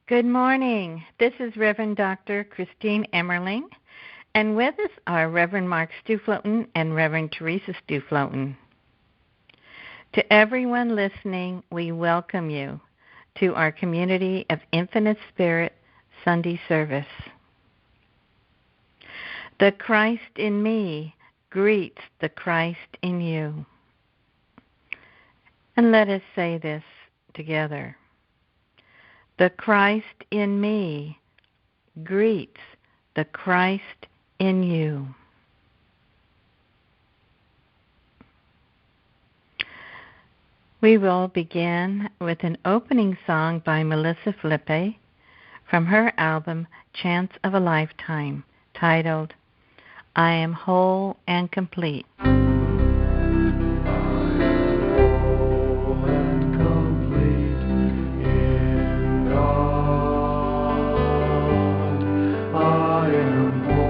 Good morning. This is Reverend Dr. Christine Emmerling, and with us are Reverend Mark Stuefloten and Reverend Teresa Stuefloten. To everyone listening, we welcome you to our Community of Infinite Spirit Sunday service. The Christ in me greets the Christ in you. And let us say this together. The Christ in me greets the Christ in you. We will begin with an opening song by Melissa Flippe from her album Chance of a Lifetime, titled, I Am Whole and Complete. I am whole.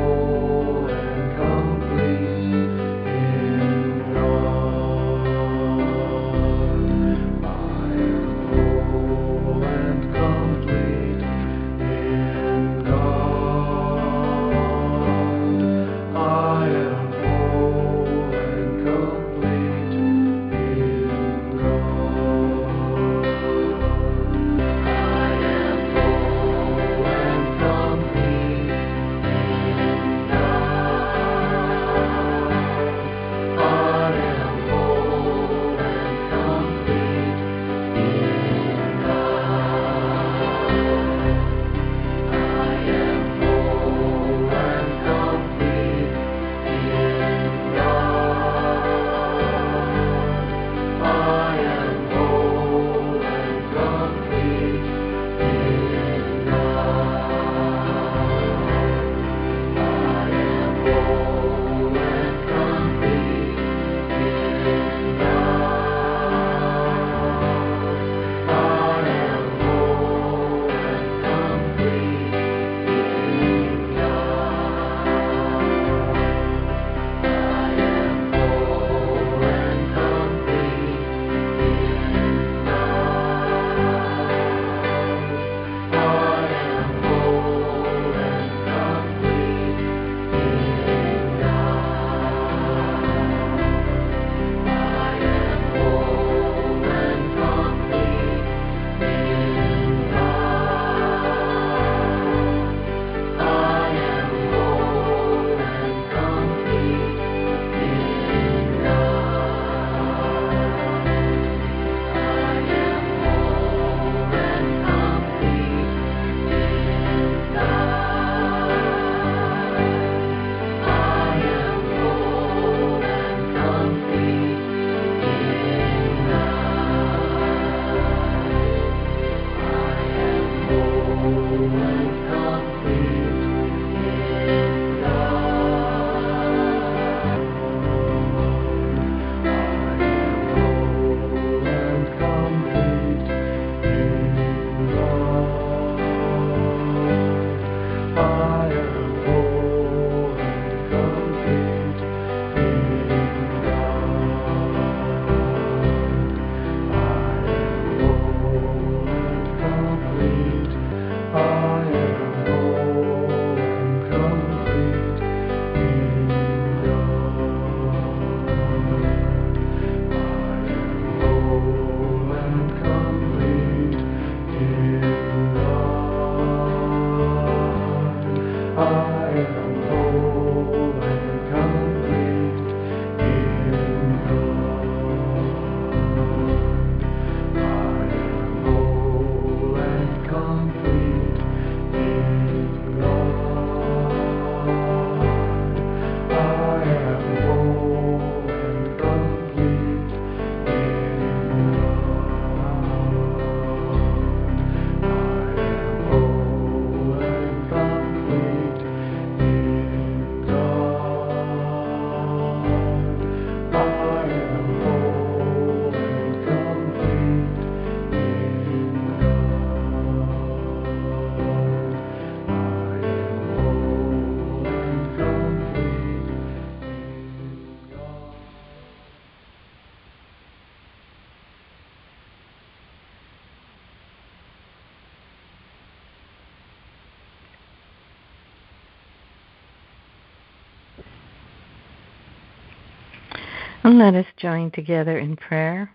Let us join together in prayer,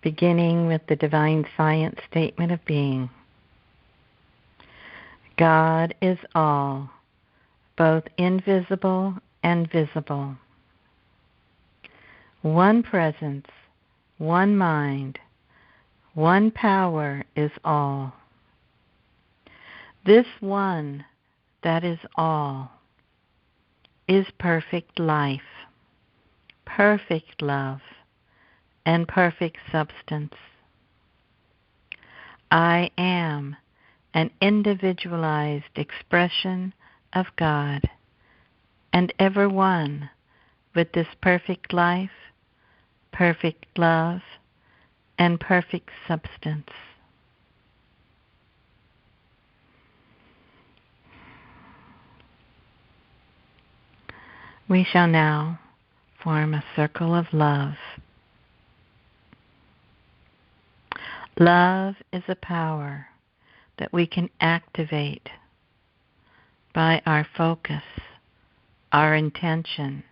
beginning with the Divine Science Statement of Being. God is all, both invisible and visible. One presence, one mind, one power is all. This one that is all is perfect life, perfect love, and perfect substance. I am an individualized expression of God, and ever one with this perfect life, perfect love, and perfect substance. We shall now form a circle of love. Love is a power that we can activate by our focus, our intention,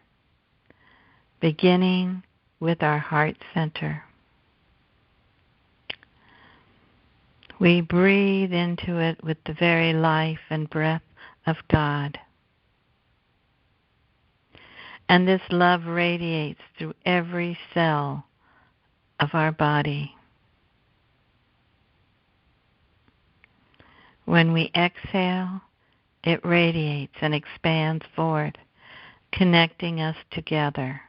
beginning with our heart center. We breathe into it with the very life and breath of God. And this love radiates through every cell of our body. When we exhale, it radiates and expands forward, connecting us together,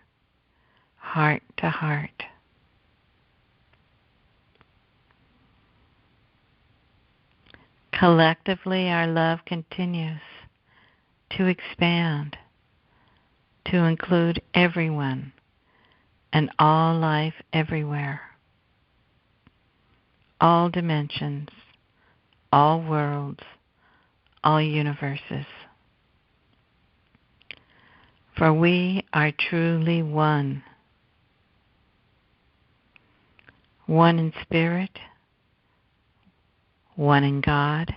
heart to heart. Collectively, our love continues to expand, to include everyone and all life everywhere, all dimensions, all worlds, all universes. For we are truly one. One in spirit, one in God,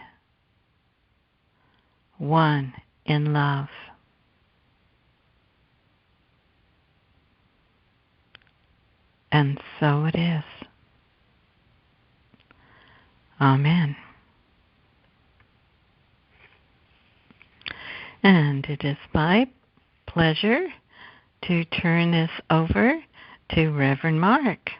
one in love. And so it is. Amen. And it is my pleasure to turn this over to Reverend Mark.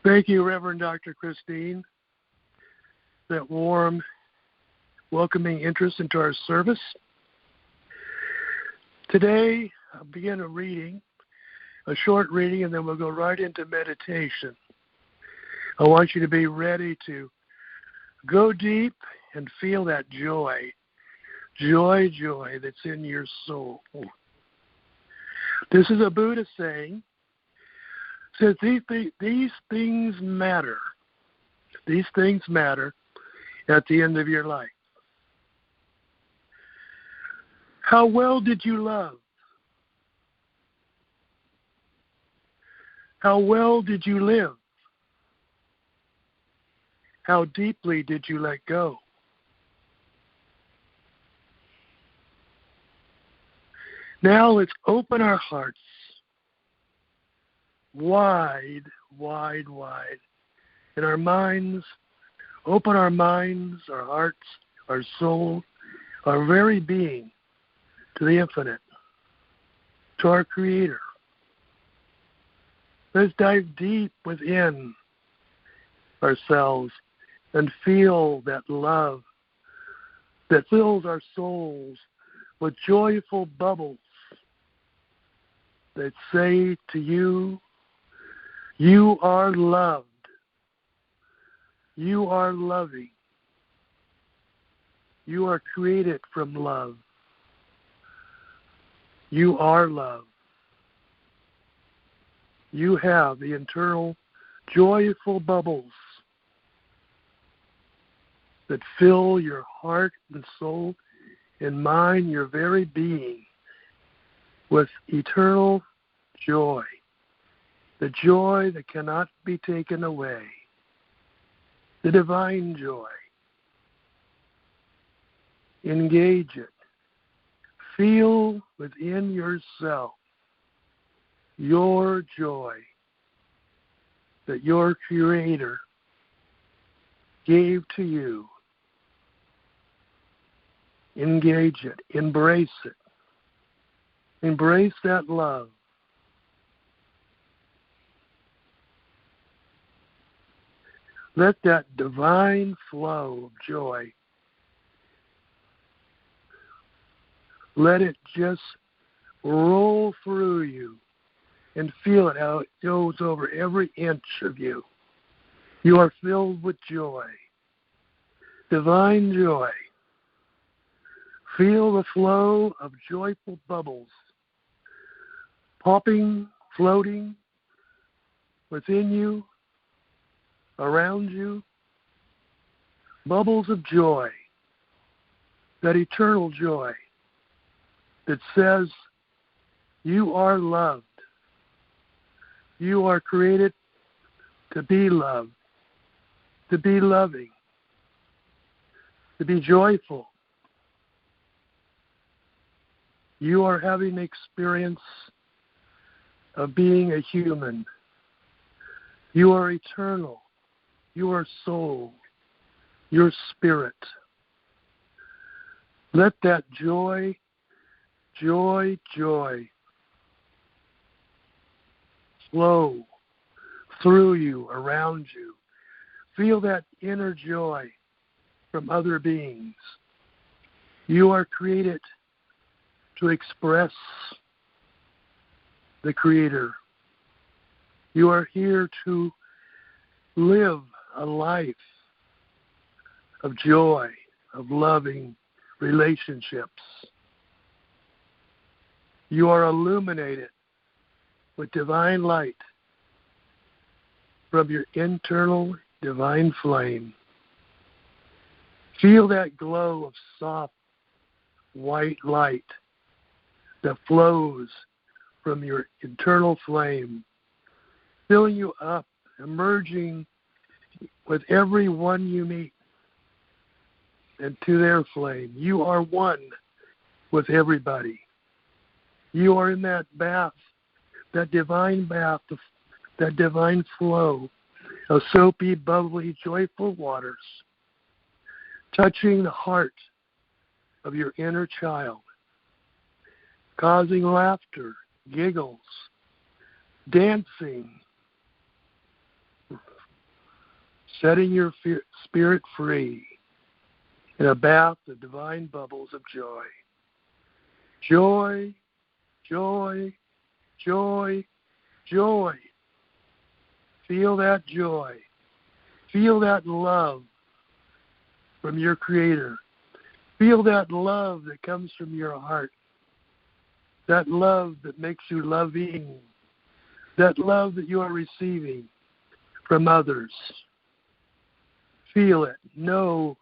Thank you, Reverend Dr. Christine. That warm, welcoming interest into our service. Today, I'll begin a short reading, and then we'll go right into meditation. I want you to be ready to go deep and feel that joy that's in your soul. This is a Buddha saying, says these things matter. These things matter at the end of your life. How well did you love? How well did you live? How deeply did you let go? Now let's open our hearts wide, wide, wide. And our minds, open our minds, our hearts, our soul, our very being to the infinite, to our Creator. Let's dive deep within ourselves and feel that love that fills our souls with joyful bubbles that say to you, you are loved. You are loving. You are created from love. You are love. You have the internal joyful bubbles that fill your heart and soul and mind, your very being, with eternal joy. The joy that cannot be taken away. The divine joy. Engage it. Feel within yourself your joy that your Creator gave to you. Engage it. Embrace it. Embrace that love. Let that divine flow of joy, let it just roll through you and feel it how it goes over every inch of you. You are filled with joy, divine joy. Feel the flow of joyful bubbles popping, floating within you, around you. Bubbles of joy, that eternal joy that says you are loved. You are created to be loved, to be loving, to be joyful. You are having the experience of being a human. You are eternal. You are soul. Your spirit. Let that joy, joy, joy flow through you, around you. Feel that inner joy from other beings. You are created to express the Creator. You are here to live a life of joy, of loving relationships. You are illuminated with divine light from your internal divine flame. Feel that glow of soft white light that flows from your internal flame, filling you up, emerging with every one you meet into their flame. You are one with everybody. You are in that bath, that divine bath, that divine flow of soapy, bubbly, joyful waters, touching the heart of your inner child, causing laughter, giggles, dancing, setting your spirit free in a bath of divine bubbles of joy. Joy, joy, joy, joy. Feel that joy. Feel that love from your Creator. Feel that love that comes from your heart. That love that makes you loving. That love that you are receiving from others. Feel it. Know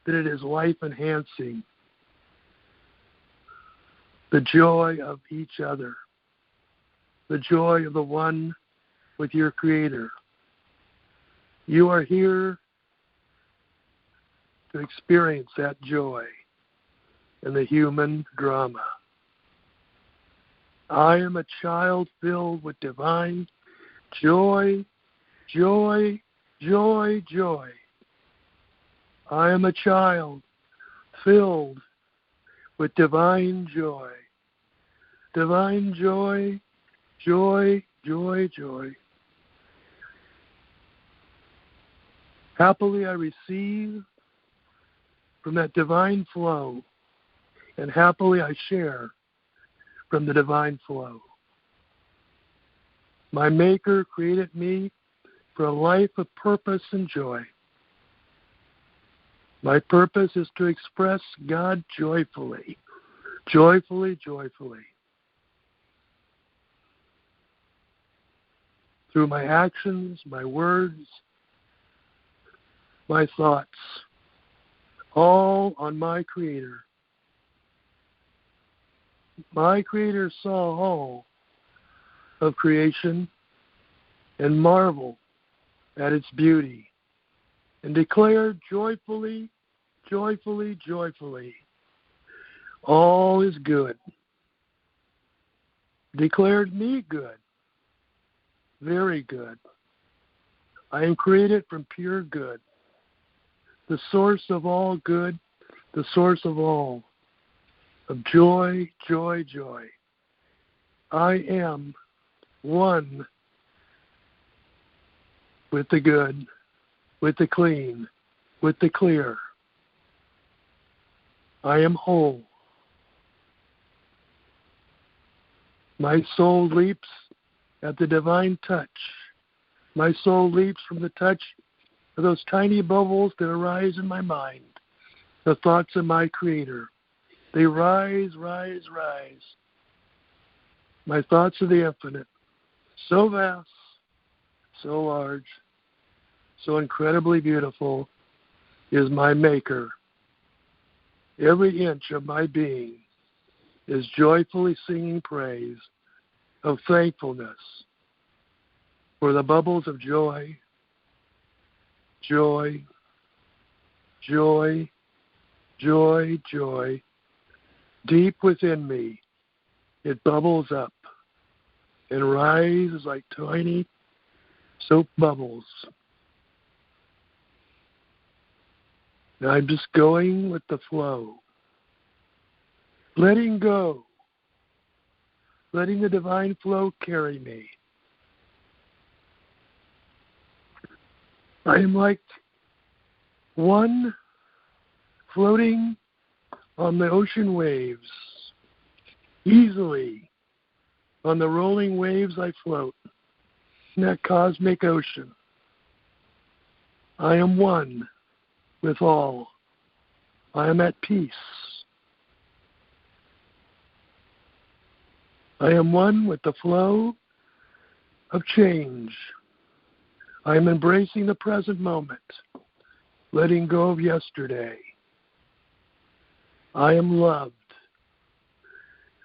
that it is life-enhancing. The joy of each other. The joy of the one with your Creator. You are here to experience that joy in the human drama. I am a child filled with divine joy, joy, joy, joy. I am a child filled with divine joy. Divine joy, joy, joy, joy. Happily I receive from that divine flow, and happily I share from the divine flow. My Maker created me for a life of purpose and joy. My purpose is to express God joyfully, joyfully, joyfully. Through my actions, my words, my thoughts, all on my Creator. My Creator saw all of creation and marveled at its beauty and declared joyfully, joyfully, joyfully, All is good. Declared me good. Very good. I am created from pure good. The source of all good, the source of all, of joy, joy, joy. I am one with the good, with the clean, with the clear. I am whole. My soul leaps at the divine touch. My soul leaps from the touch of those tiny bubbles that arise in my mind, the thoughts of my Creator. They rise, rise, rise. My thoughts of the infinite, so vast, so large, so incredibly beautiful is my Maker. Every inch of my being is joyfully singing praise of thankfulness for the bubbles of joy, joy, joy, joy, joy. Deep within me, it bubbles up and rises like tiny soap bubbles. And I'm just going with the flow, letting go, letting the divine flow carry me. I am like one floating on the ocean waves. Easily on the rolling waves I float in that cosmic ocean. I am one with all. I am at peace. I am one with the flow of change. I am embracing the present moment, letting go of yesterday. I am loved.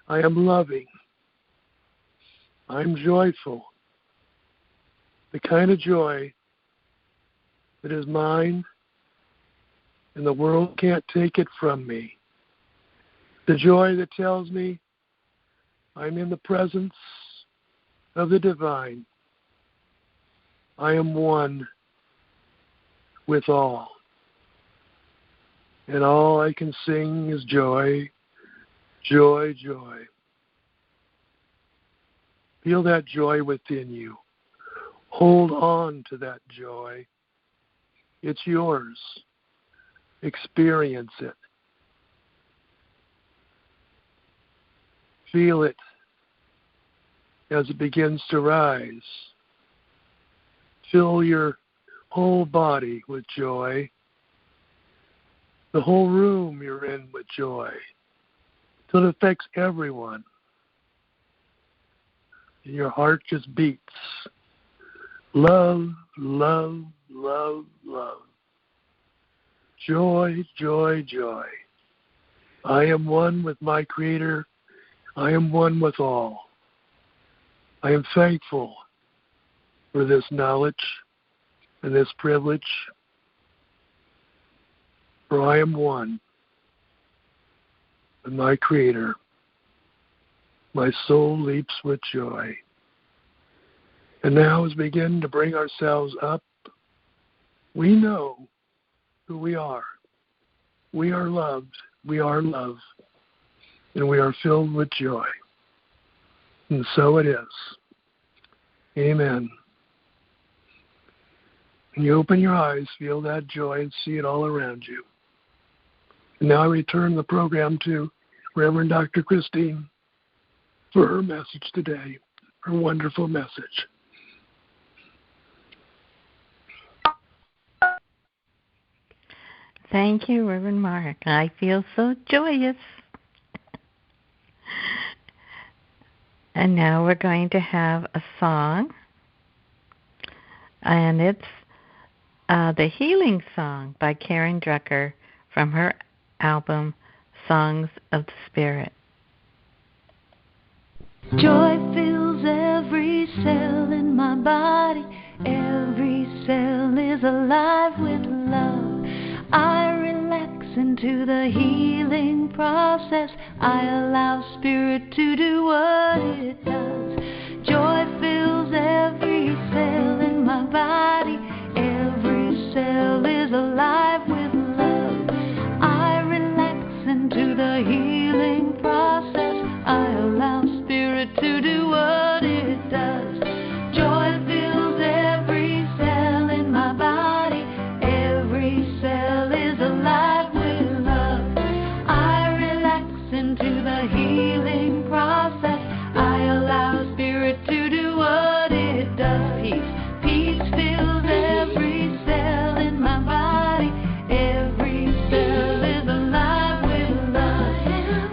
I am loving. I'm joyful. The kind of joy that is mine and the world can't take it from me. The joy that tells me I'm in the presence of the divine. I am one with all. And all I can sing is joy, joy, joy. Feel that joy within you. Hold on to that joy. It's yours. Experience it. Feel it as it begins to rise. Fill your whole body with joy. The whole room you're in with joy. Till it affects everyone. And your heart just beats. Love, love, love, love. Joy, joy, joy. I am one with my Creator. I am one with all. I am thankful for this knowledge and this privilege, for I am one with my Creator. My soul leaps with joy. And now as we begin to bring ourselves up, we know who we are. We are loved. We are love. And we are filled with joy. And so it is. Amen. And you open your eyes, feel that joy, and see it all around you. And now I return the program to Reverend Dr. Christine for her message today, her wonderful message. Thank you, Reverend Mark. I feel so joyous. And now we're going to have a song. And it's the Healing Song by Karen Drucker from her album, Songs of the Spirit. Joy fills every cell in my body. Every cell is alive with love. I relax into the healing process. I allow Spirit to do what it does. Joy fills every cell in my body. Every cell is alive with love. I relax into the healing process. I allow Spirit to do what it does. Joy fills every cell in my body. Every cell is alive with love. I relax into the healing process. I allow Spirit to do what it does. Peace fills every cell in my body. Every cell is alive with love.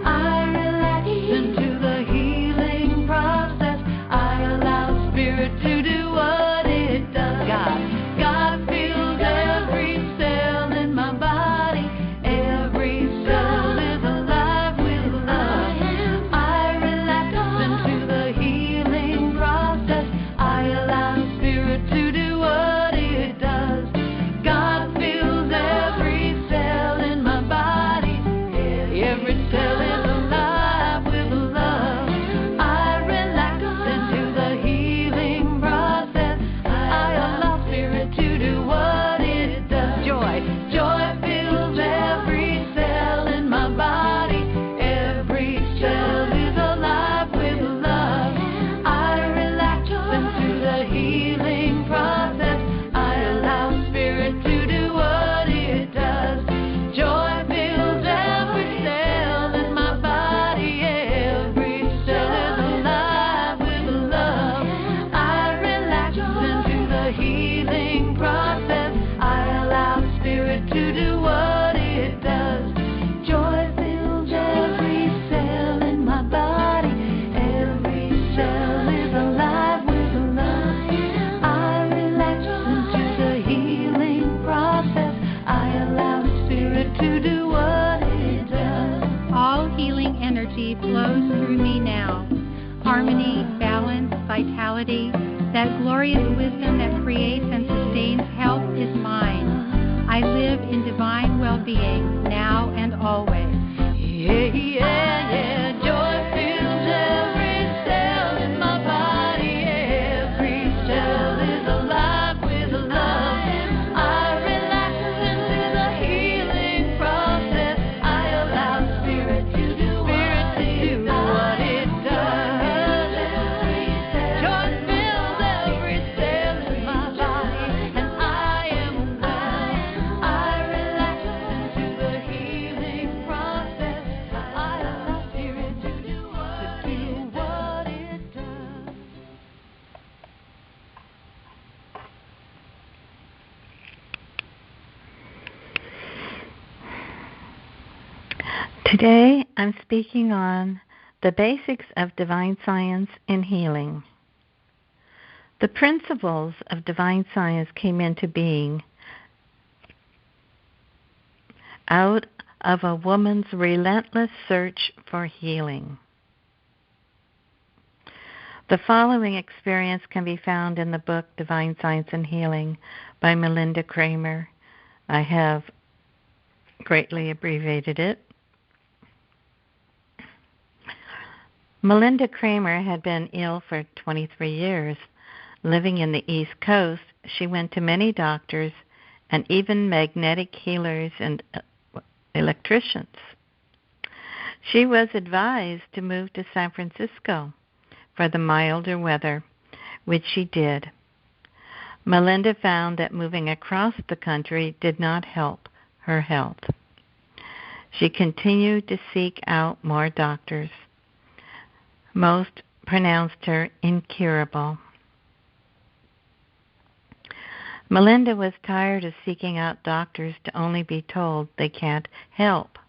I relax into the healing process. I allow Spirit to do what it does. God fills every cell in my body. Every cell is alive with love. I relax into the healing process. I allow Spirit to do what it does. God fills every cell in my body. Every cell is alive with love. I relax into the healing process. I allow Spirit to do what it does. Joy fills every cell in my body. Every cell is alive with love. I relax into the healing process. I allow Spirit to do what it does. Joy fills every cell in my body. Every cell is alive with love. I relax into the healing process. I allow Spirit to do what it does. Joy fills every cell in my body. Every cell is alive with love. I relax into the healing process. I allow Spirit to do what it does. All healing energy flows through me now. Harmony, balance, vitality, that glorious wisdom that creates and sustains health is mine. I live in divine well-being now and always. Joy fills every cell in my body. Every cell is alive with love. I relax into the healing process. I allow Spirit to do what it does. Joy fills every cell in my body, and I am well. I relax into the healing process. I allow Spirit to do what it does. Today, I'm speaking on the basics of divine science in healing. The principles of divine science came into being out of a woman's relentless search for healing. The following experience can be found in the book Divine Science and Healing by Melinda Kramer. I have greatly abbreviated it. Melinda Kramer had been ill for 23 years. Living in the East Coast, she went to many doctors and even magnetic healers and electricians. She was advised to move to San Francisco for the milder weather, which she did. Melinda found that moving across the country did not help her health. She continued to seek out more doctors. Most pronounced her incurable. Melinda was tired of seeking out doctors to only be told they can't help.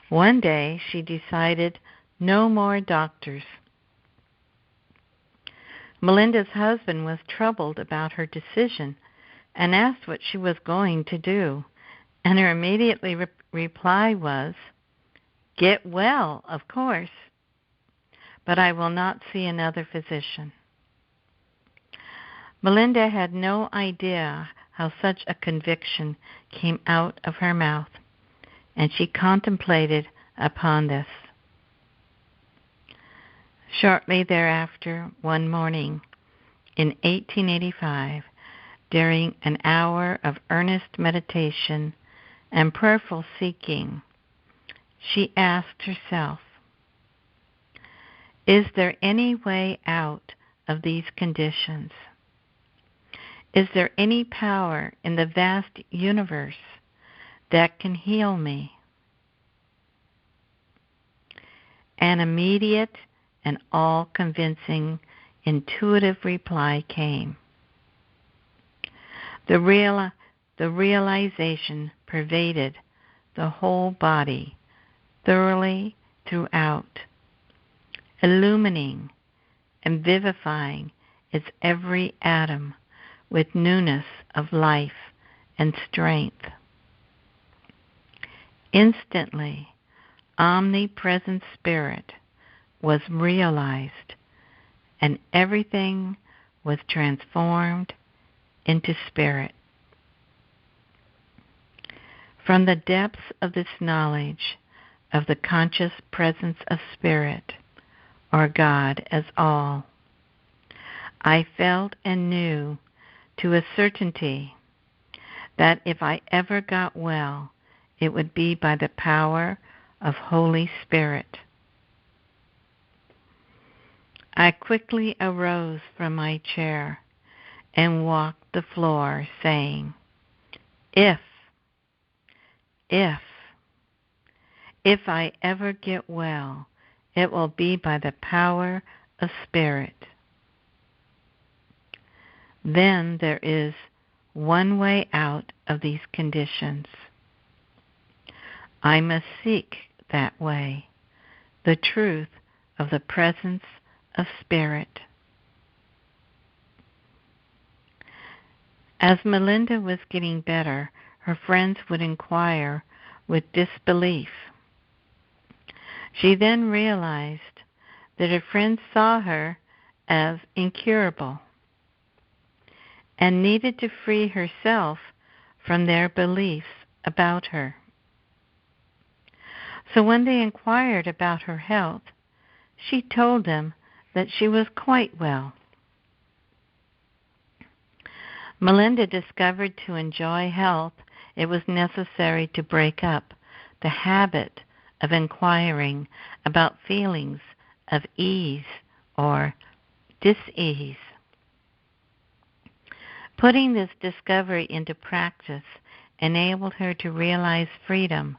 One day she decided no more doctors. Melinda's husband was troubled about her decision and asked what she was going to do, and her immediate reply was, "Get well, of course, but I will not see another physician." Melinda had no idea how such a conviction came out of her mouth. and she contemplated upon this. Shortly thereafter, one morning in 1885, during an hour of earnest meditation and prayerful seeking, she asked herself, "Is there any way out of these conditions? Is there any power in the vast universe that can heal me?" An immediate and all-convincing intuitive reply came. The realization pervaded the whole body, thoroughly throughout, illumining and vivifying its every atom with newness of life and strength. Instantly, omnipresent spirit was realized, and everything was transformed into spirit. From the depths of this knowledge of the conscious presence of spirit, or God as all, I felt and knew to a certainty that if I ever got well, it would be by the power of Holy Spirit. I quickly arose from my chair and walked the floor, saying, If I ever get well, it will be by the power of Spirit. Then there is one way out of these conditions. I must seek that way, the truth of the presence of Spirit. As Melinda was getting better, her friends would inquire with disbelief. She then realized that her friends saw her as incurable and needed to free herself from their beliefs about her. So when they inquired about her health, she told them that she was quite well. Melinda discovered to enjoy health, it was necessary to break up the habit of inquiring about feelings of ease or dis-ease. Putting this discovery into practice enabled her to realize freedom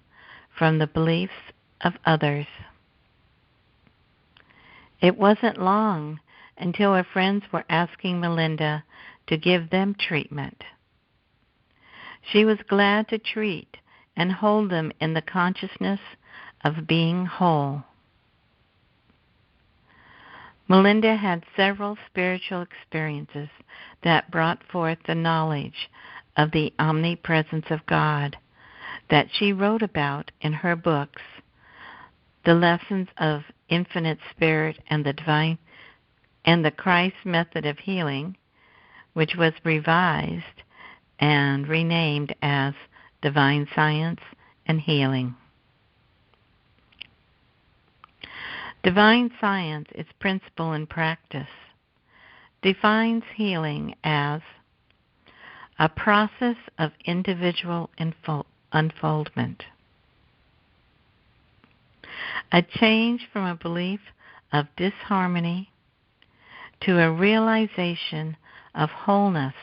from the beliefs of others. It wasn't long until her friends were asking Melinda to give them treatment. She was glad to treat and hold them in the consciousness of being whole. Melinda had several spiritual experiences that brought forth the knowledge of the omnipresence of God that she wrote about in her books, The Lessons of Infinite Spirit and the Divine and the Christ Method of Healing, which was revised and renamed as Divine Science and Healing. Divine Science, its principle and practice, defines healing as a process of individual unfoldment, a change from a belief of disharmony to a realization of wholeness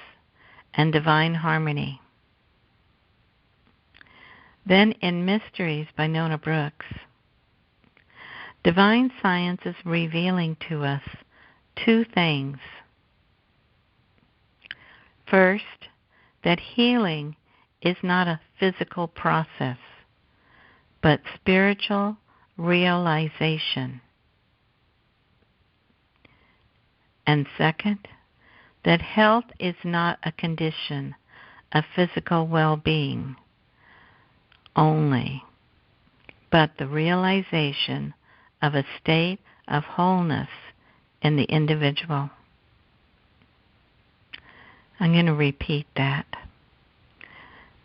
and divine harmony. Then in Mysteries by Nona Brooks, Divine Science is revealing to us two things. First, that healing is not a physical process, but spiritual realization. And second, that health is not a condition of physical well-being only, but the realization of a state of wholeness in the individual. I'm going to repeat that.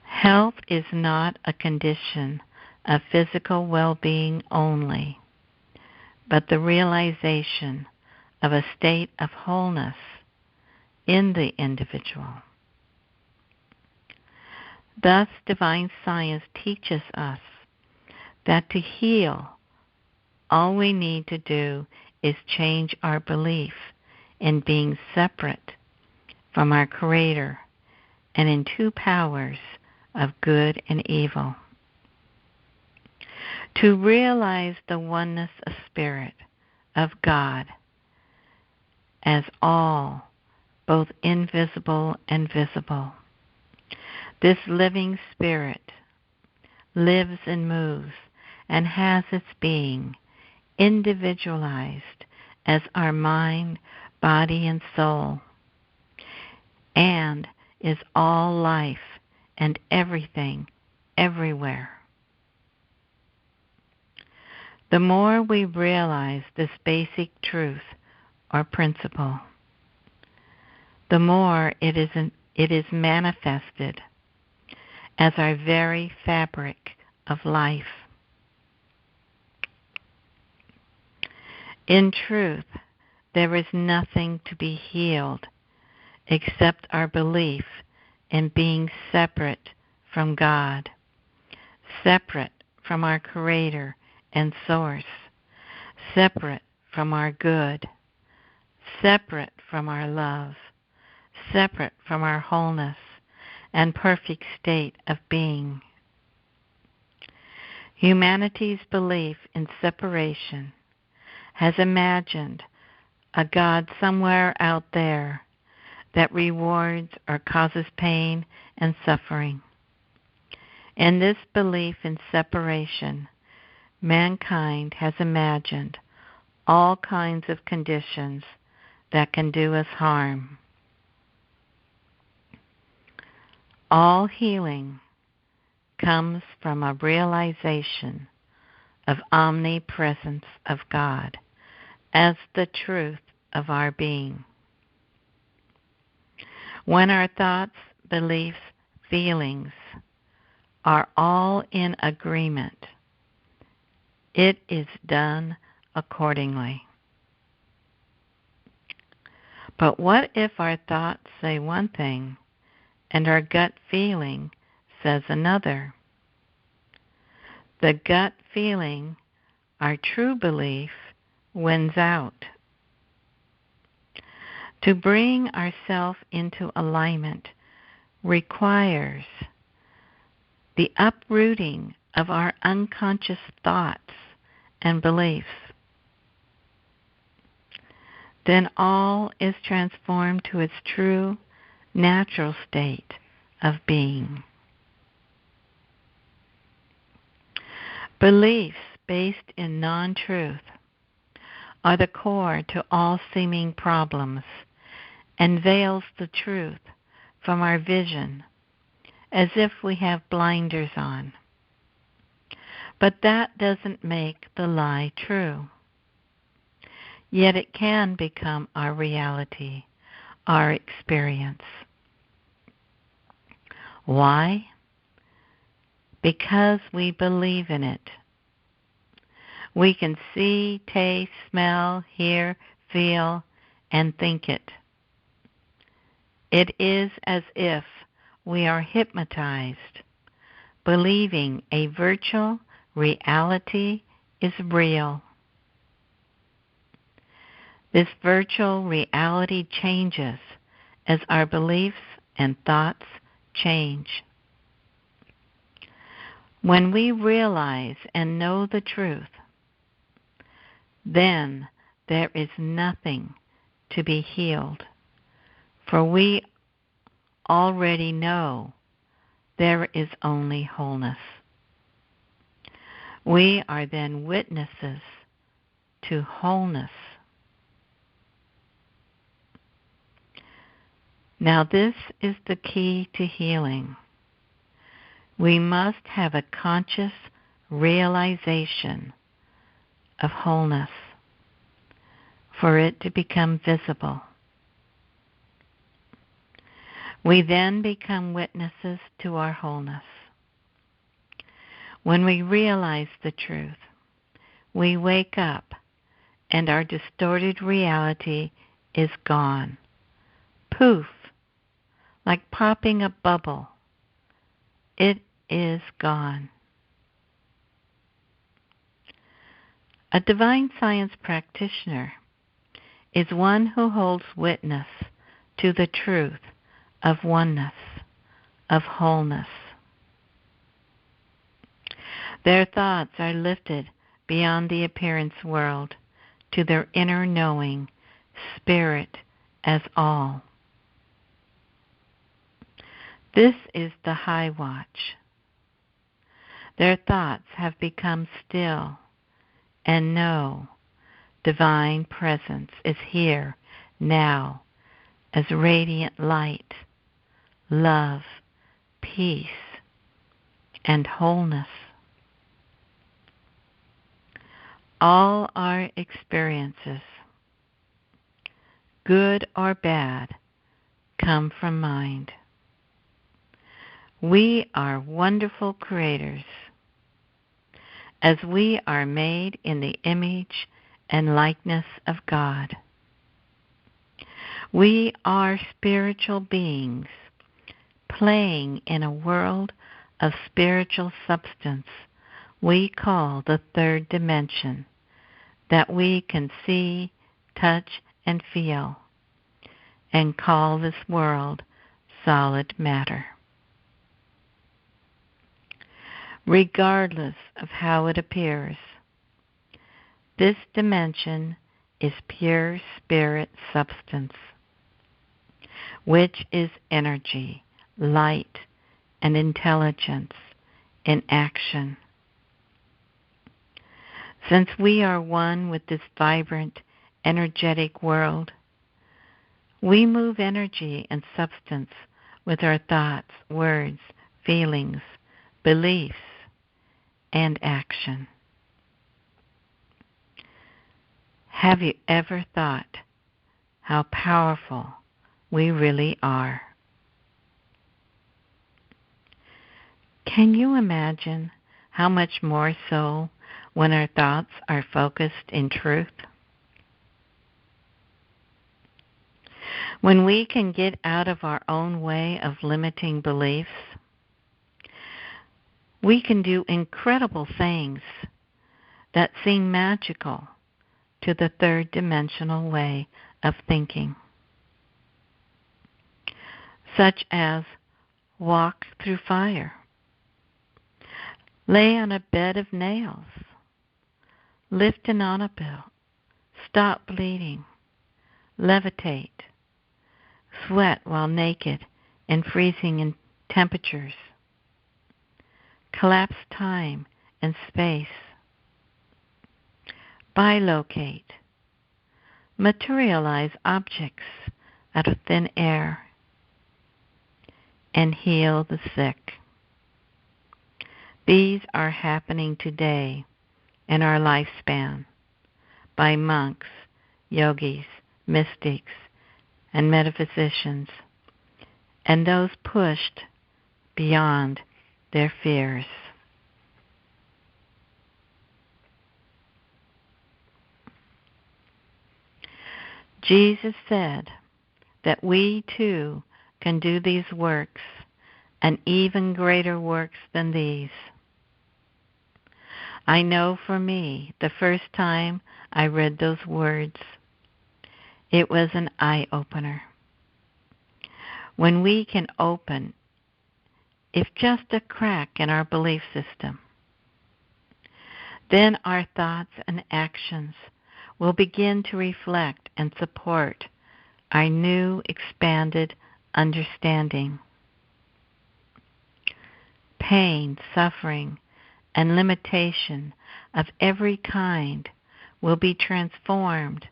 Health is not a condition of physical well-being only, but the realization of a state of wholeness in the individual. Thus, divine science teaches us that to heal, all we need to do is change our belief in being separate from our Creator and in two powers of good and evil. To realize the oneness of Spirit, of God, as all, both invisible and visible. This living Spirit lives and moves and has its being individualized as our mind, body, and soul, and is all life and everything, everywhere. The more we realize this basic truth or principle, the more it is manifested as our very fabric of life. In truth, there is nothing to be healed except our belief in being separate from God, separate from our Creator and Source, separate from our good, separate from our love, separate from our wholeness and perfect state of being. Humanity's belief in separation has imagined a God somewhere out there that rewards or causes pain and suffering. In this belief in separation, mankind has imagined all kinds of conditions that can do us harm. All healing comes from a realization of omnipresence of God as the truth of our being. When our thoughts, beliefs, feelings are all in agreement, it is done accordingly. But what if our thoughts say one thing and our gut feeling says another? The gut feeling, our true belief, wins out. To bring ourselves into alignment requires the uprooting of our unconscious thoughts and beliefs. Then all is transformed to its true, natural state of being. Beliefs based in non-truth are the core to all seeming problems and veils the truth from our vision as if we have blinders on. But that doesn't make the lie true. Yet it can become our reality, our experience. Why? Because we believe in it. We can see, taste, smell, hear, feel, and think it. It is as if we are hypnotized, believing a virtual reality is real. This virtual reality changes as our beliefs and thoughts change. When we realize and know the truth, then there is nothing to be healed, for we already know there is only wholeness. We are then witnesses to wholeness. Now this is the key to healing. We must have a conscious realization of wholeness for it to become visible. We then become witnesses to our wholeness. When we realize the truth, we wake up and our distorted reality is gone. Poof, like popping a bubble. It is gone. A divine science practitioner is one who holds witness to the truth of oneness, of wholeness. Their thoughts are lifted beyond the appearance world to their inner knowing, spirit as all. This is the high watch. Their thoughts have become still and know divine presence is here now as radiant light, love, peace, and wholeness. All our experiences, good or bad, come from mind. We are wonderful creators, as we are made in the image and likeness of God. We are spiritual beings playing in a world of spiritual substance we call the third dimension, that we can see, touch, and feel, and call this world solid matter. Regardless of how it appears, this dimension is pure spirit substance, which is energy, light, and intelligence in action. Since we are one with this vibrant, energetic world, we move energy and substance with our thoughts, words, feelings, beliefs, and action. Have you ever thought how powerful we really are? Can you imagine how much more so when our thoughts are focused in truth? When we can get out of our own way of limiting beliefs, we can do incredible things that seem magical to the third dimensional way of thinking, such as walk through fire, lay on a bed of nails, lift an Annabelle, stop bleeding, levitate, sweat while naked and freezing in temperatures, collapse time and space, bilocate, materialize objects out of thin air, and heal the sick. These are happening today in our lifespan by monks, yogis, mystics, and metaphysicians, and those pushed beyond their fears. Jesus said that we too can do these works and even greater works than these. I know for me, the first time I read those words, it was an eye-opener. When we can open, if just a crack in our belief system, then our thoughts and actions will begin to reflect and support our new expanded understanding. Pain, suffering, and limitation of every kind will be transformed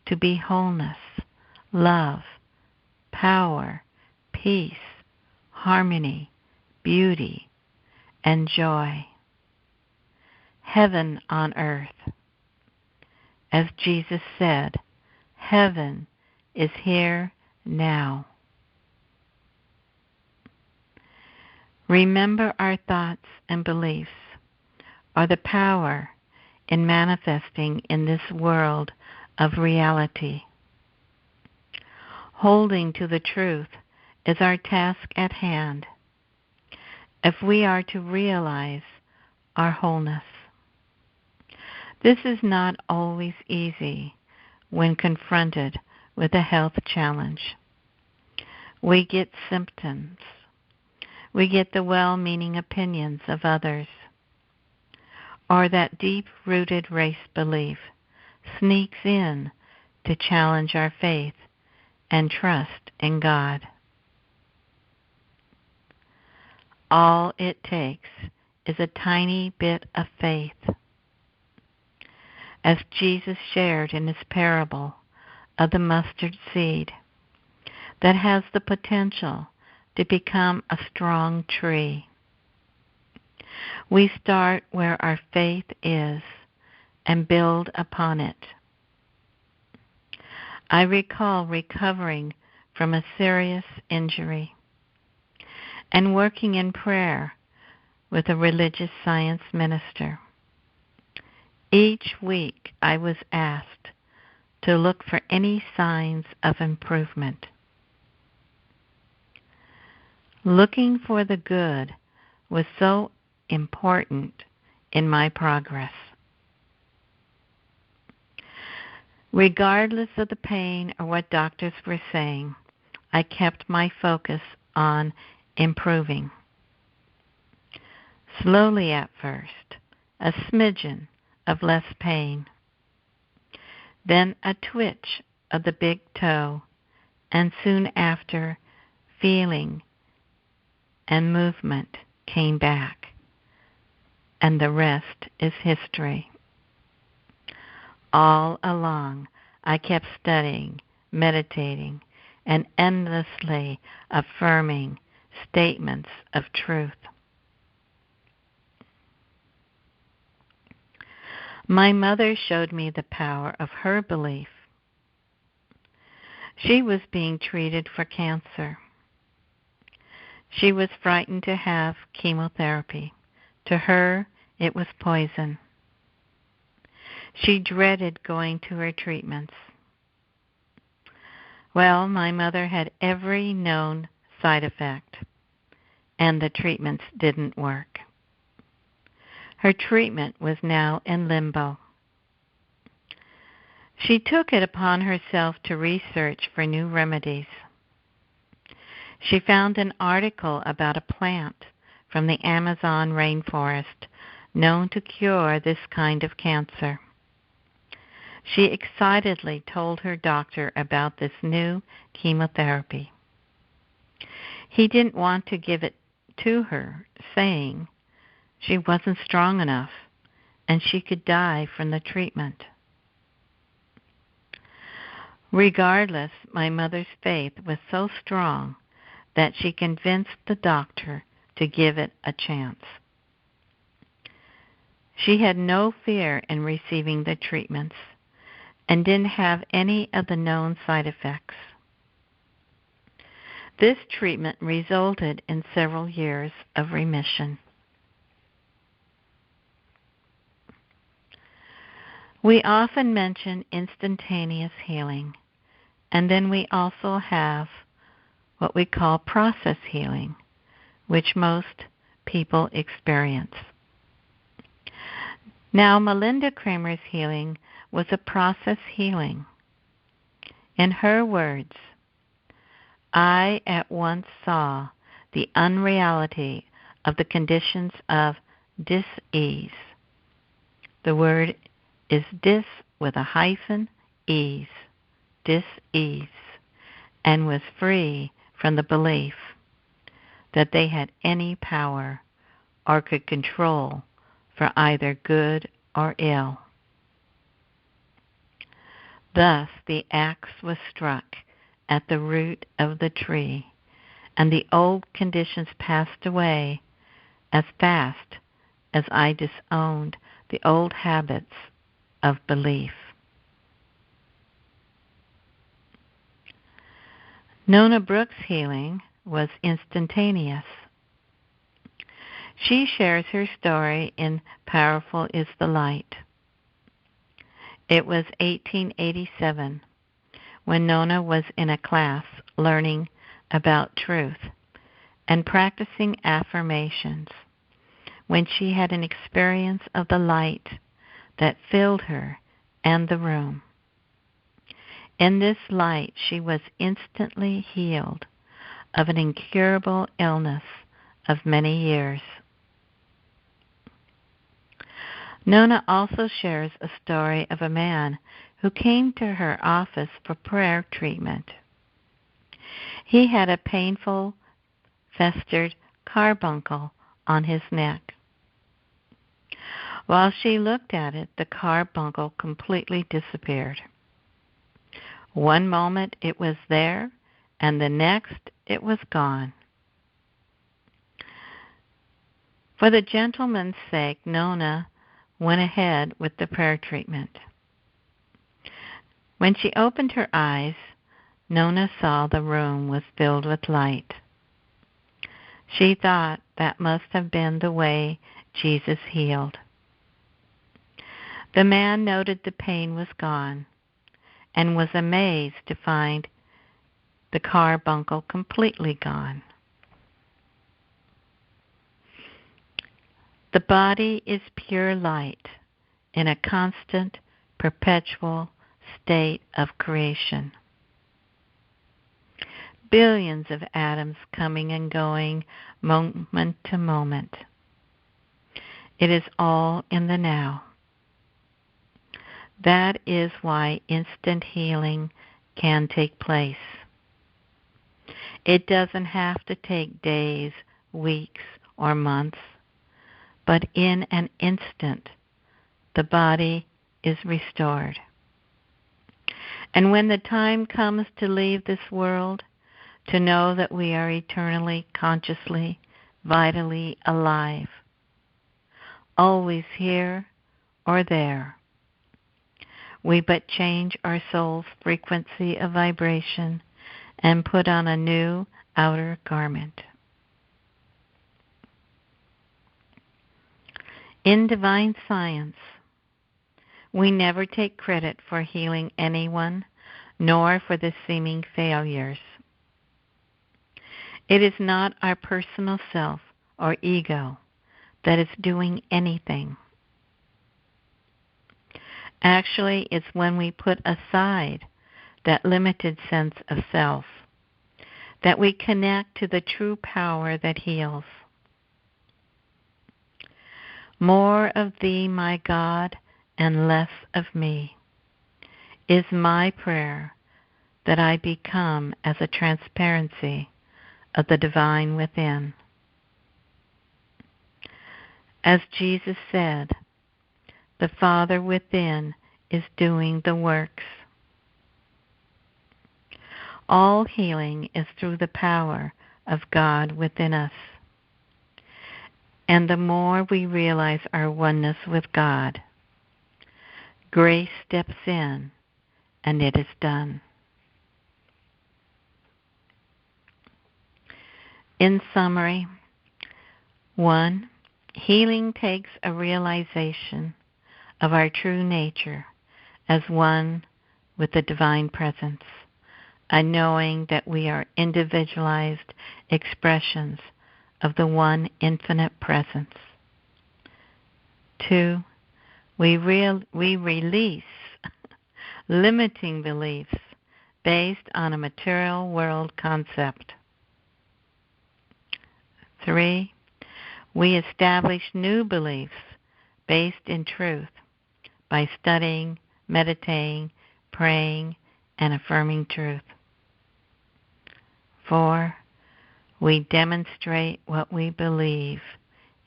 to be wholeness, love, power, peace, harmony, beauty, and joy. Heaven on earth. As Jesus said, heaven is here now. Remember our thoughts and beliefs are the power in manifesting in this world of reality. Holding to the truth is our task at hand if we are to realize our wholeness. This is not always easy when confronted with a health challenge. We get symptoms. We get the well-meaning opinions of others. Or that deep-rooted race belief sneaks in to challenge our faith and trust in God. All it takes is a tiny bit of faith. As Jesus shared in his parable of the mustard seed that has the potential to become a strong tree. We start where our faith is and build upon it. I recall recovering from a serious injury and working in prayer with a religious science minister. Each week I was asked to look for any signs of improvement. Looking for the good was so important in my progress. Regardless of the pain or what doctors were saying, I kept my focus on improving. Slowly at first, a smidgen of less pain, then a twitch of the big toe, and soon after, feeling and movement came back, and the rest is history. All along, I kept studying, meditating, and endlessly affirming statements of truth. My mother showed me the power of her belief. She was being treated for cancer. She was frightened to have chemotherapy. To her, it was poison. She dreaded going to her treatments. Well, my mother had every known side effect, and the treatments didn't work. Her treatment was now in limbo. She took it upon herself to research for new remedies. She found an article about a plant from the Amazon rainforest known to cure this kind of cancer. She excitedly told her doctor about this new chemotherapy. He didn't want to give it to her, saying she wasn't strong enough and she could die from the treatment. Regardless, my mother's faith was so strong that she convinced the doctor to give it a chance. She had no fear in receiving the treatments and didn't have any of the known side effects. This treatment resulted in several years of remission. We often mention instantaneous healing, and then we also have what we call process healing, which most people experience. Now, Melinda Kramer's healing was a process healing. In her words, I at once saw the unreality of the conditions of dis-ease. The word is dis with a hyphen, ease, dis-ease, and was free from the belief that they had any power or could control for either good or ill. Thus the axe was struck at the root of the tree, and the old conditions passed away as fast as I disowned the old habits of belief. Nona Brooks' healing was instantaneous. She shares her story in Powerful is the Light. It was 1887 when Nona was in a class learning about truth and practicing affirmations when she had an experience of the light that filled her and the room. In this light, she was instantly healed of an incurable illness of many years. Nona also shares a story of a man who came to her office for prayer treatment. He had a painful, festered carbuncle on his neck. While she looked at it, the carbuncle completely disappeared. One moment it was there, and the next it was gone. For the gentleman's sake, Nona went ahead with the prayer treatment. When she opened her eyes, Nona saw the room was filled with light. She thought that must have been the way Jesus healed. The man noted the pain was gone and was amazed to find the carbuncle completely gone. The body is pure light in a constant, perpetual state of creation. Billions of atoms coming and going moment to moment. It is all in the now. That is why instant healing can take place. It doesn't have to take days, weeks, or months, but in an instant, the body is restored. And when the time comes to leave this world, to know that we are eternally, consciously, vitally alive, always here or there, we but change our soul's frequency of vibration and put on a new outer garment. In divine science, we never take credit for healing anyone, nor for the seeming failures. It is not our personal self or ego that is doing anything. Actually, it's when we put aside that limited sense of self that we connect to the true power that heals. More of thee, my God, and less of me, is my prayer, that I become as a transparency of the divine within. As Jesus said, the Father within is doing the works. All healing is through the power of God within us. And the more we realize our oneness with God, grace steps in and it is done. In summary, 1, healing takes a realization of our true nature as one with the divine presence, a knowing that we are individualized expressions of the one infinite presence. 2, we release limiting beliefs based on a material world concept. 3, we establish new beliefs based in truth by studying, meditating, praying, and affirming truth. 4, we demonstrate what we believe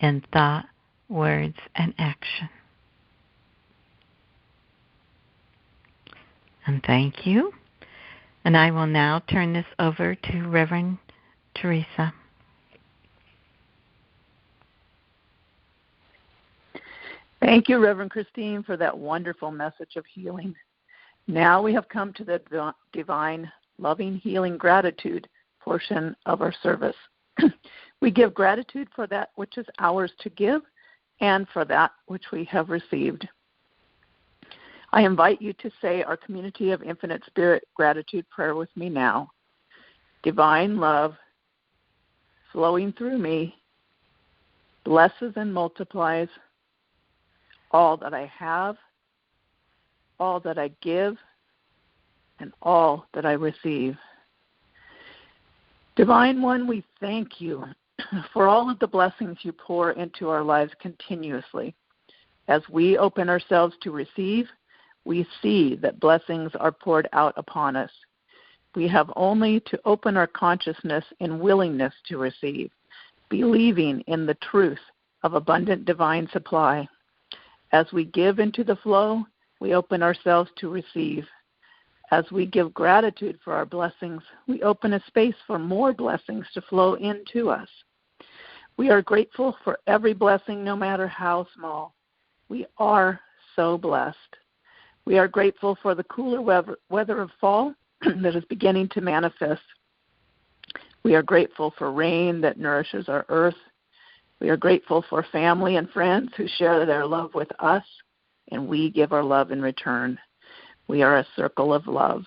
in thought, words, and action. And thank you. And I will now turn this over to Reverend Teresa. Thank you, Reverend Christine, for that wonderful message of healing. Now we have come to the divine, loving, healing gratitude portion of our service. We give gratitude for that which is ours to give and for that which we have received. I invite you to say our Community of Infinite Spirit gratitude prayer with me now. Divine love flowing through me blesses and multiplies all that I have, all that I give, and all that I receive. Divine One, we thank you for all of the blessings you pour into our lives continuously. As we open ourselves to receive, we see that blessings are poured out upon us. We have only to open our consciousness in willingness to receive, believing in the truth of abundant divine supply. As we give into the flow, we open ourselves to receive. As we give gratitude for our blessings, we open a space for more blessings to flow into us. We are grateful for every blessing, no matter how small. We are so blessed. We are grateful for the cooler weather of fall that is beginning to manifest. We are grateful for rain that nourishes our earth. We are grateful for family and friends who share their love with us, and we give our love in return. We are a circle of love.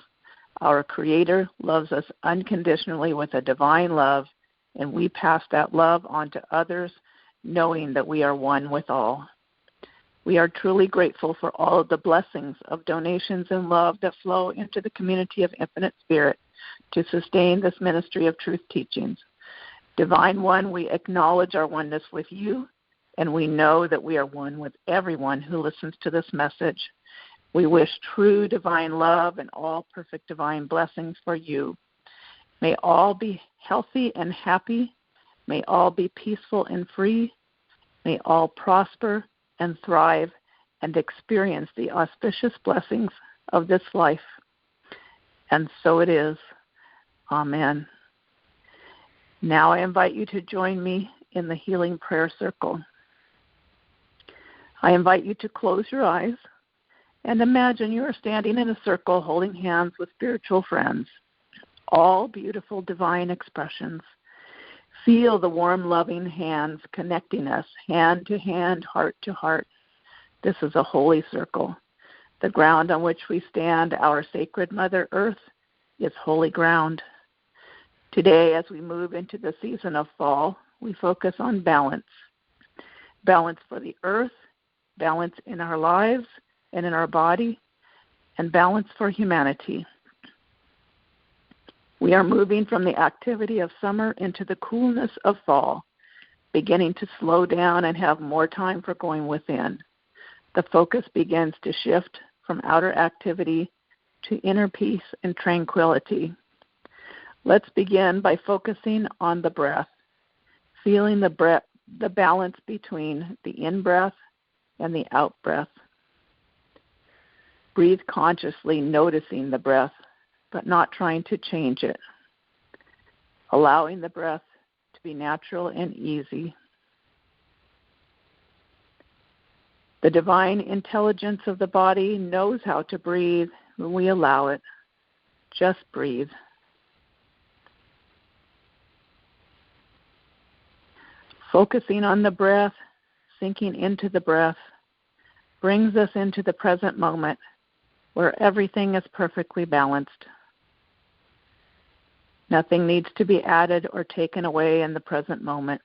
Our Creator loves us unconditionally with a divine love, and we pass that love on to others, knowing that we are one with all. We are truly grateful for all of the blessings of donations and love that flow into the Community of Infinite Spirit to sustain this ministry of truth teachings. Divine One, we acknowledge our oneness with you, and we know that we are one with everyone who listens to this message. We wish true divine love and all perfect divine blessings for you. May all be healthy and happy. May all be peaceful and free. May all prosper and thrive and experience the auspicious blessings of this life. And so it is. Amen. Now I invite you to join me in the healing prayer circle. I invite you to close your eyes and imagine you are standing in a circle holding hands with spiritual friends, all beautiful divine expressions. Feel the warm, loving hands connecting us, hand to hand, heart to heart. This is a holy circle. The ground on which we stand, our sacred Mother Earth, is holy ground. Today, as we move into the season of fall, we focus on balance. Balance for the earth, balance in our lives and in our body, and balance for humanity. We are moving from the activity of summer into the coolness of fall, beginning to slow down and have more time for going within. The focus begins to shift from outer activity to inner peace and tranquility. Let's begin by focusing on the breath, feeling the balance between the in-breath and the out-breath. Breathe consciously, noticing the breath, but not trying to change it. Allowing the breath to be natural and easy. The divine intelligence of the body knows how to breathe when we allow it. Just breathe. Focusing on the breath, sinking into the breath, brings us into the present moment where everything is perfectly balanced. Nothing needs to be added or taken away in the present moment.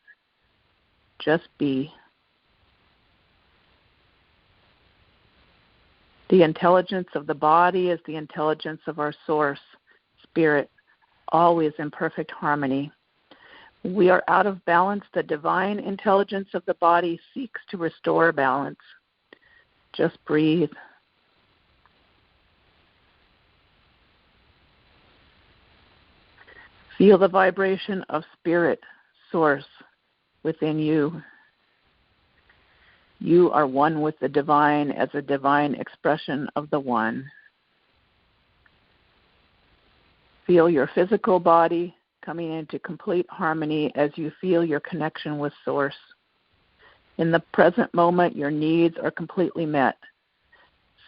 Just be. The intelligence of the body is the intelligence of our source, spirit, always in perfect harmony. When we are out of balance, the divine intelligence of the body seeks to restore balance. Just breathe. Feel the vibration of spirit, source, within you. You are one with the divine as a divine expression of the one. Feel your physical body coming into complete harmony as you feel your connection with Source. In the present moment, your needs are completely met.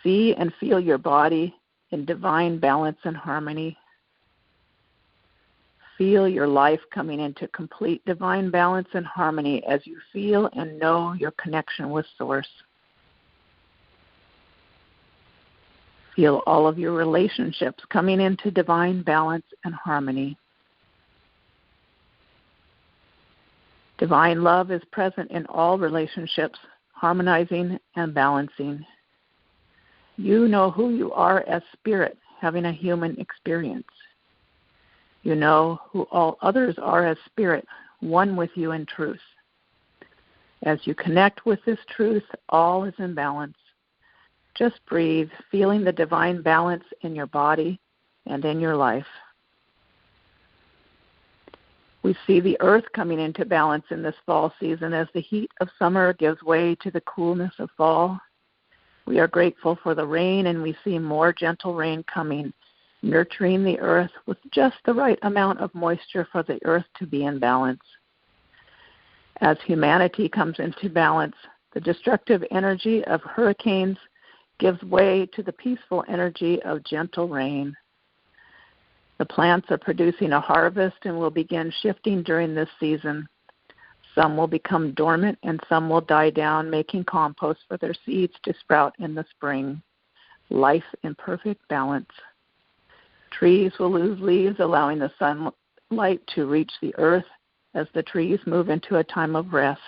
See and feel your body in divine balance and harmony. Feel your life coming into complete divine balance and harmony as you feel and know your connection with Source. Feel all of your relationships coming into divine balance and harmony. Divine love is present in all relationships, harmonizing and balancing. You know who you are as spirit, having a human experience. You know who all others are as spirit, one with you in truth. As you connect with this truth, all is in balance. Just breathe, feeling the divine balance in your body and in your life. We see the earth coming into balance in this fall season as the heat of summer gives way to the coolness of fall. We are grateful for the rain, and we see more gentle rain coming, nurturing the earth with just the right amount of moisture for the earth to be in balance. As humanity comes into balance, the destructive energy of hurricanes gives way to the peaceful energy of gentle rain. The plants are producing a harvest and will begin shifting during this season. Some will become dormant and some will die down, making compost for their seeds to sprout in the spring. Life in perfect balance. Trees will lose leaves, allowing the sunlight to reach the earth as the trees move into a time of rest.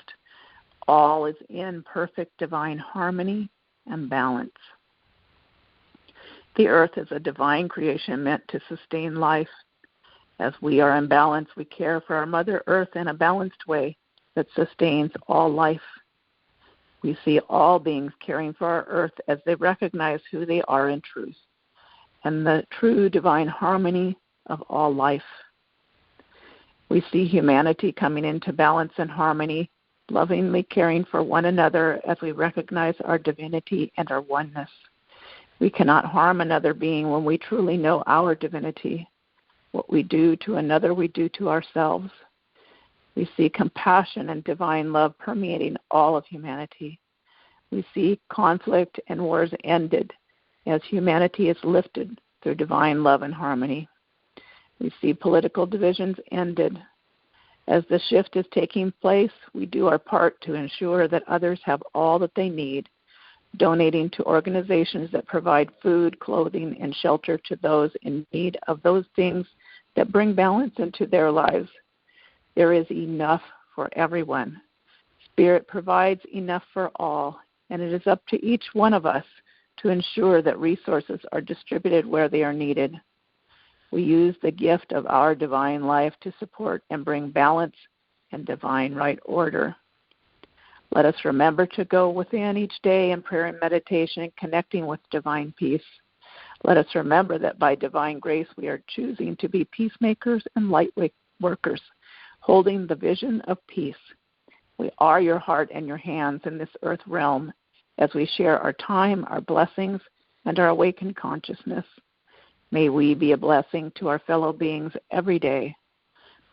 All is in perfect divine harmony and balance. The earth is a divine creation meant to sustain life. As we are in balance, we care for our Mother Earth in a balanced way that sustains all life. We see all beings caring for our earth as they recognize who they are in truth and the true divine harmony of all life. We see humanity coming into balance and harmony, lovingly caring for one another as we recognize our divinity and our oneness. We cannot harm another being when we truly know our divinity. What we do to another, we do to ourselves. We see compassion and divine love permeating all of humanity. We see conflict and wars ended as humanity is lifted through divine love and harmony. We see political divisions ended. As the shift is taking place, we do our part to ensure that others have all that they need, donating to organizations that provide food, clothing, and shelter to those in need of those things that bring balance into their lives. There is enough for everyone. Spirit provides enough for all, and it is up to each one of us to ensure that resources are distributed where they are needed. We use the gift of our divine life to support and bring balance and divine right order. Let us remember to go within each day in prayer and meditation, connecting with divine peace. Let us remember that by divine grace we are choosing to be peacemakers and light workers, holding the vision of peace. We are your heart and your hands in this earth realm as we share our time, our blessings, and our awakened consciousness. May we be a blessing to our fellow beings every day.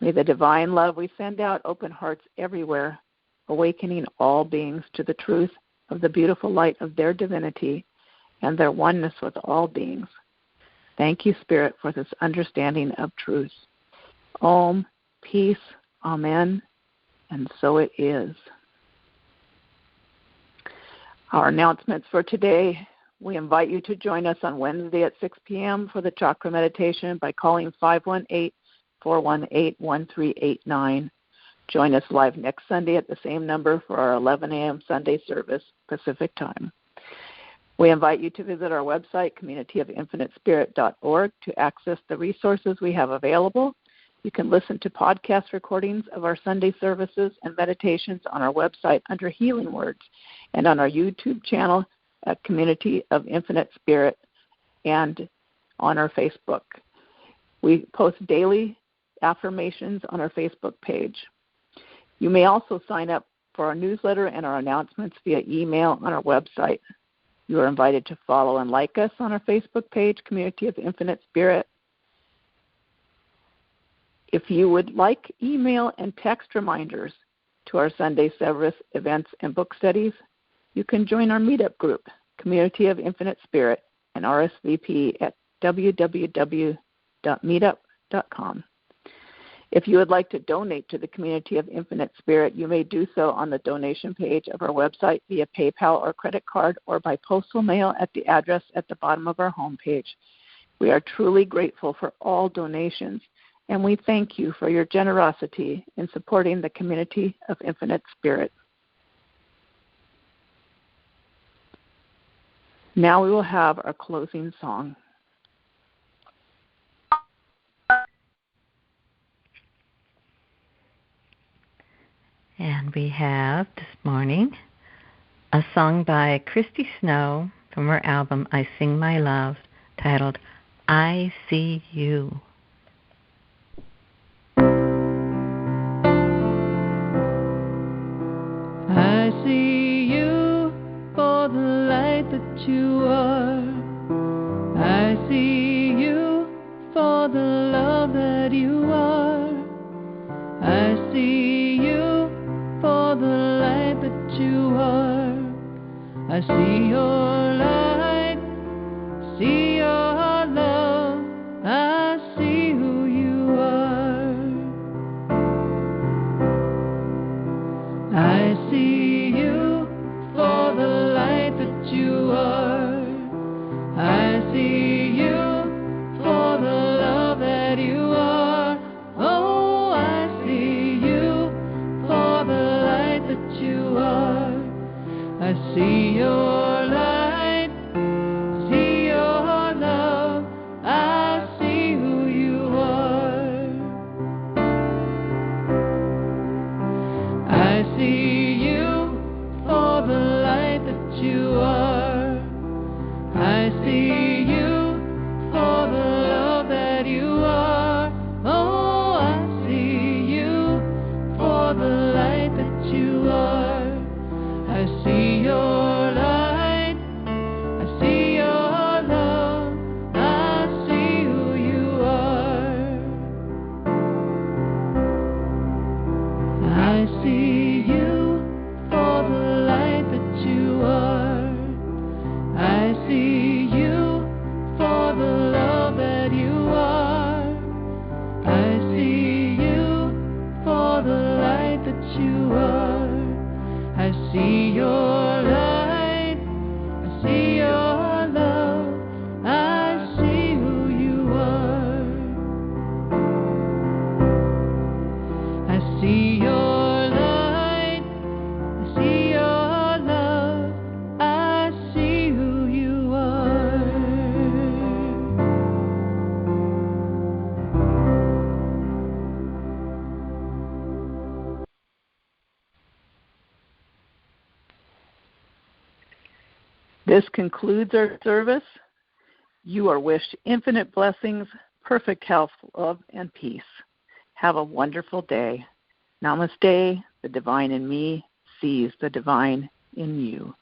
May the divine love we send out open hearts everywhere, awakening all beings to the truth of the beautiful light of their divinity and their oneness with all beings. Thank you, Spirit, for this understanding of truth. Om, peace, amen, and so it is. Our announcements for today: we invite you to join us on Wednesday at 6 p.m. for the chakra meditation by calling 518-418-1389. Join us live next Sunday at the same number for our 11 a.m. Sunday service, Pacific Time. We invite you to visit our website, communityofinfinitespirit.org, to access the resources we have available. You can listen to podcast recordings of our Sunday services and meditations on our website under Healing Words and on our YouTube channel at Community of Infinite Spirit and on our Facebook. We post daily affirmations on our Facebook page. You may also sign up for our newsletter and our announcements via email on our website. You are invited to follow and like us on our Facebook page, Community of Infinite Spirit. If you would like email and text reminders to our Sunday service events and book studies, you can join our meetup group, Community of Infinite Spirit, and RSVP at www.meetup.com. If you would like to donate to the community of Infinite Spirit, you may do so on the donation page of our website via PayPal or credit card or by postal mail at the address at the bottom of our homepage. We are truly grateful for all donations, and we thank you for your generosity in supporting the community of Infinite Spirit. Now we will have our closing song. And we have this morning a song by Christy Snow from her album I Sing My Love, titled I See You. I see you for the light that you are. I see you for the love that you are. I see you for the light that you are. I see your light, see your love. I see who you are. I see you for the light that you are. I see you for the love that you are. Oh, I see you for the light that you are. I see your light, see your love. I see who you are. I see you for the light that you are. I see you for the love that you are. Oh, I see you for the light that you are. I see your light, I see your love. I see who you are. I see you for the light that you are. I see you for the love that you are. I see you for the light that you are. I see your light, I see your love. I see who you are. I see your light, I see your love. I see who you are. This concludes our service. You are wished infinite blessings, perfect health, love, and peace. Have a wonderful day. Namaste. The divine in me sees the divine in you.